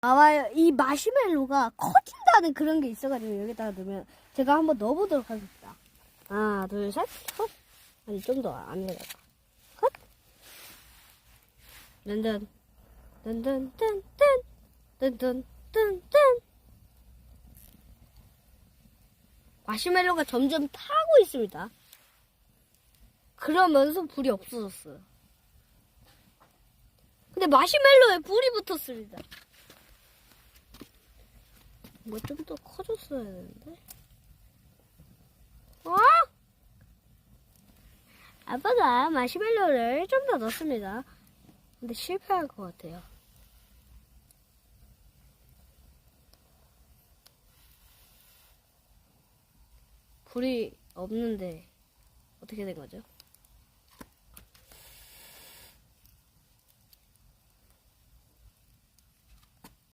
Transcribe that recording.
아마 이 마시멜로가 커진다는 그런 게 있어가지고 여기다가 넣으면 제가 한번 넣어보도록 하겠습니다. 하나, 둘, 셋, 컷. 아니, 좀 더 안에다가 컷. 든든, 든든, 든, 든, 든든, 든, 든. 마시멜로가 점점 타고 있습니다. 그러면서 불이 없어졌어요. 근데 마시멜로에 불이 붙었습니다. 뭐 좀 더 커졌어야 되는데. 아빠가 마시멜로를 좀 더 넣습니다. 근데 실패할 것 같아요. 불이 없는데 어떻게 된 거죠?